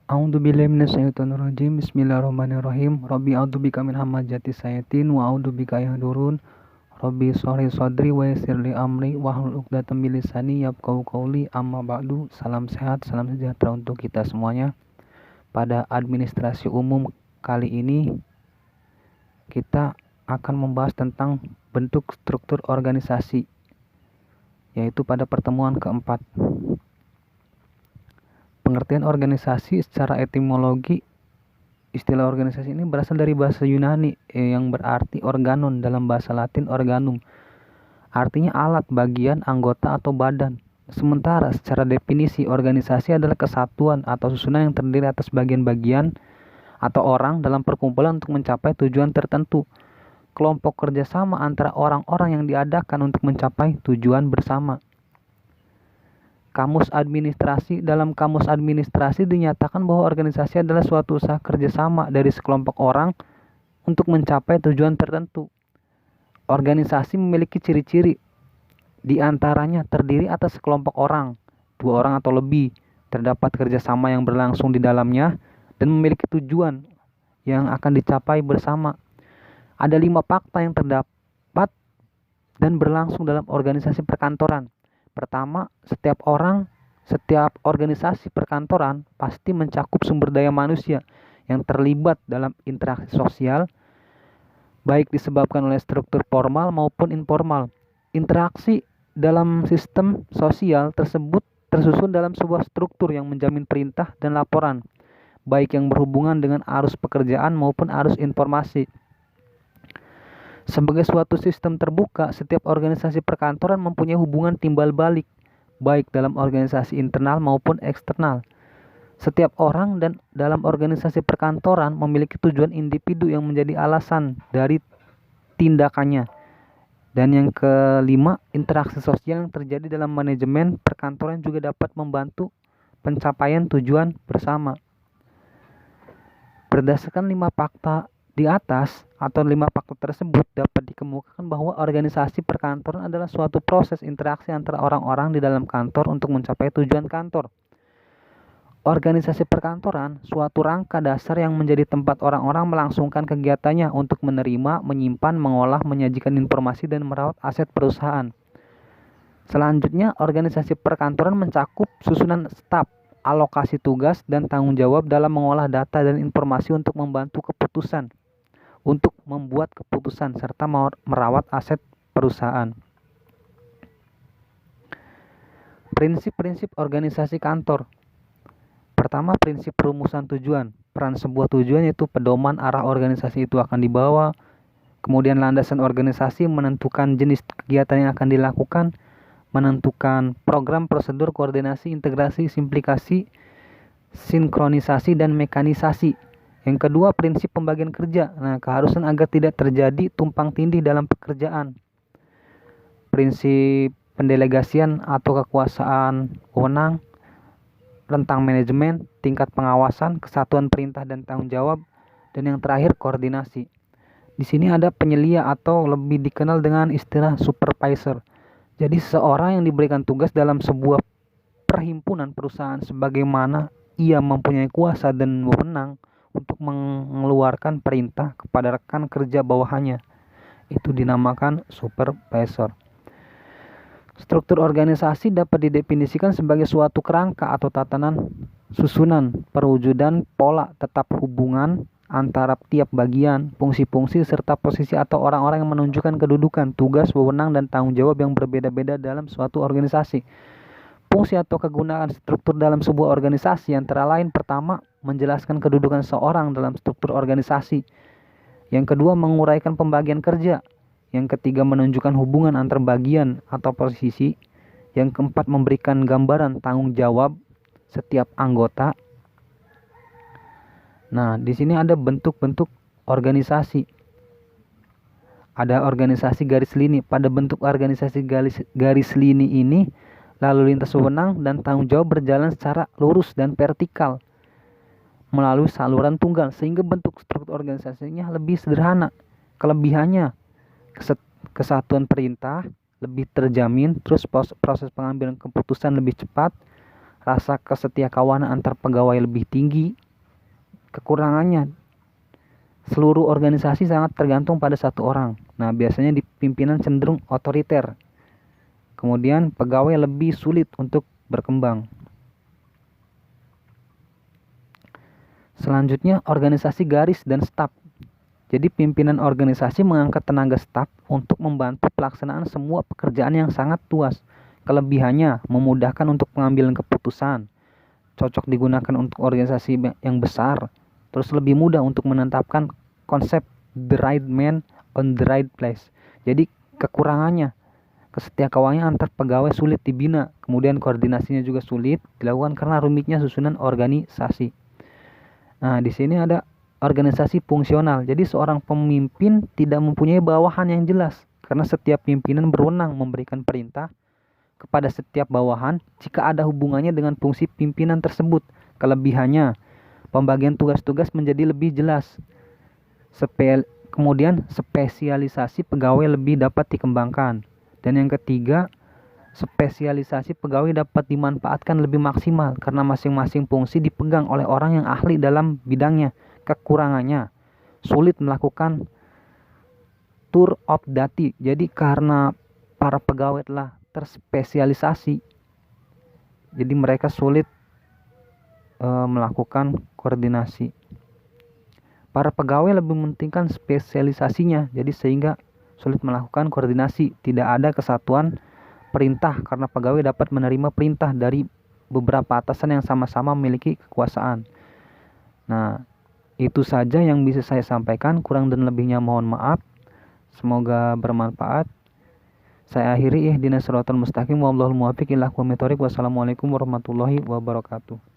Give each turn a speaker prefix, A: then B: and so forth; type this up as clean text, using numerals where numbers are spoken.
A: A'udzubillahi minasyaitonirrajim. Bismillahirrahmanirrahim. Rabbi a'udzubika min hamazati syayatin wa a'udzubika yahdurun. Rabbi shrah sadri wa yassir li amri wahlul 'uqdatam min lisani yafqahu qawli. Amma ba'du. Salam sehat, salam sejahtera untuk kita semuanya. Pada administrasi umum kali ini kita akan membahas tentang bentuk struktur organisasi, yaitu pada pertemuan keempat. Pengertian organisasi secara etimologi, istilah organisasi ini berasal dari bahasa Yunani yang berarti organon, dalam bahasa Latin organum. Artinya alat, bagian, anggota atau badan. Sementara secara definisi organisasi adalah kesatuan atau susunan yang terdiri atas bagian-bagian atau orang dalam perkumpulan untuk mencapai tujuan tertentu. Kelompok kerjasama antara orang-orang yang diadakan untuk mencapai tujuan bersama. Dalam kamus administrasi dinyatakan bahwa organisasi adalah suatu usaha kerjasama dari sekelompok orang untuk mencapai tujuan tertentu. Organisasi memiliki ciri-ciri, di antaranya terdiri atas sekelompok orang, 2 orang atau lebih, terdapat kerjasama yang berlangsung di dalamnya, dan memiliki tujuan yang akan dicapai bersama. Ada 5 fakta yang terdapat dan berlangsung dalam organisasi perkantoran. Pertama, setiap organisasi perkantoran pasti mencakup sumber daya manusia yang terlibat dalam interaksi sosial, baik disebabkan oleh struktur formal maupun informal. Interaksi dalam sistem sosial tersebut tersusun dalam sebuah struktur yang menjamin perintah dan laporan, baik yang berhubungan dengan arus pekerjaan maupun arus informasi. Sebagai suatu sistem terbuka, setiap organisasi perkantoran mempunyai hubungan timbal balik, baik dalam organisasi internal maupun eksternal. Setiap orang dan dalam organisasi perkantoran memiliki tujuan individu yang menjadi alasan dari tindakannya. Dan yang kelima, interaksi sosial yang terjadi dalam manajemen perkantoran juga dapat membantu pencapaian tujuan bersama. Berdasarkan 5 fakta di atas atau 5 faktor tersebut, dapat dikemukakan bahwa organisasi perkantoran adalah suatu proses interaksi antara orang-orang di dalam kantor untuk mencapai tujuan kantor. Organisasi perkantoran suatu rangka dasar yang menjadi tempat orang-orang melangsungkan kegiatannya untuk menerima, menyimpan, mengolah, menyajikan informasi, dan merawat aset perusahaan. Selanjutnya, organisasi perkantoran mencakup susunan staf, alokasi tugas, dan tanggung jawab dalam mengolah data dan informasi untuk membuat keputusan serta merawat aset perusahaan. Prinsip-prinsip organisasi kantor. Pertama, prinsip perumusan tujuan. Peran sebuah tujuan yaitu pedoman arah organisasi itu akan dibawa. Kemudian landasan organisasi menentukan jenis kegiatan yang akan dilakukan, menentukan program, prosedur, koordinasi, integrasi, simplikasi, sinkronisasi, dan mekanisasi. Yang kedua, prinsip pembagian kerja. Keharusan agar tidak terjadi tumpang tindih dalam pekerjaan. Prinsip pendelegasian atau kekuasaan wewenang, rentang manajemen, tingkat pengawasan, kesatuan perintah dan tanggung jawab, dan yang terakhir koordinasi. Di sini ada penyelia atau lebih dikenal dengan istilah supervisor. Jadi seseorang yang diberikan tugas dalam sebuah perhimpunan perusahaan sebagaimana ia mempunyai kuasa dan wewenang untuk mengeluarkan perintah kepada rekan kerja bawahannya. Itu dinamakan supervisor. Struktur organisasi dapat didefinisikan sebagai suatu kerangka atau tatanan susunan, perwujudan pola tetap hubungan antara tiap bagian, fungsi-fungsi, serta posisi atau orang-orang yang menunjukkan kedudukan, tugas, wewenang, dan tanggung jawab yang berbeda-beda dalam suatu organisasi. Fungsi atau kegunaan struktur dalam sebuah organisasi antara lain: pertama, menjelaskan kedudukan seorang dalam struktur organisasi. Yang kedua, menguraikan pembagian kerja. Yang ketiga, menunjukkan hubungan antar bagian atau posisi. Yang keempat, memberikan gambaran tanggung jawab setiap anggota. Di sini ada bentuk-bentuk organisasi. Ada organisasi garis lini. Pada bentuk organisasi garis lini ini, lalu lintas wewenang dan tanggung jawab berjalan secara lurus dan vertikal melalui saluran tunggal, sehingga bentuk struktur organisasinya lebih sederhana. Kelebihannya, kesatuan perintah lebih terjamin, terus proses pengambilan keputusan lebih cepat, rasa kesetiakawanan antar pegawai lebih tinggi. Kekurangannya, seluruh organisasi sangat tergantung pada satu orang. Nah, biasanya di pimpinan cenderung otoriter. Kemudian pegawai lebih sulit untuk berkembang. Selanjutnya, organisasi garis dan staf. Jadi pimpinan organisasi mengangkat tenaga staf untuk membantu pelaksanaan semua pekerjaan yang sangat tuas. Kelebihannya, memudahkan untuk pengambilan keputusan, cocok digunakan untuk organisasi yang besar, terus lebih mudah untuk menetapkan konsep the right man on the right place. Jadi kekurangannya, kesetiakawaannya antar pegawai sulit dibina, kemudian koordinasinya juga sulit dilakukan karena rumitnya susunan organisasi. Nah, di sini ada organisasi fungsional. Jadi seorang pemimpin tidak mempunyai bawahan yang jelas karena setiap pimpinan berwenang memberikan perintah kepada setiap bawahan jika ada hubungannya dengan fungsi pimpinan tersebut. Kelebihannya, pembagian tugas-tugas menjadi lebih jelas. Kemudian spesialisasi pegawai lebih dapat dikembangkan. Dan yang ketiga, spesialisasi pegawai dapat dimanfaatkan lebih maksimal karena masing-masing fungsi dipegang oleh orang yang ahli dalam bidangnya. Kekurangannya, sulit melakukan tour of duty. Jadi karena para pegawai telah terspesialisasi, jadi mereka sulit melakukan koordinasi. Para pegawai lebih mementingkan spesialisasinya, jadi sehingga sulit melakukan koordinasi. Tidak ada kesatuan perintah karena pegawai dapat menerima perintah dari beberapa atasan yang sama-sama memiliki kekuasaan. Nah, itu saja yang bisa saya sampaikan. Kurang dan lebihnya mohon maaf. Semoga bermanfaat. Saya akhiri ihdinas siratal mustaqim wallahul muwaffiq ila aqwamit thoriq. Wassalamualaikum warahmatullahi wabarakatuh.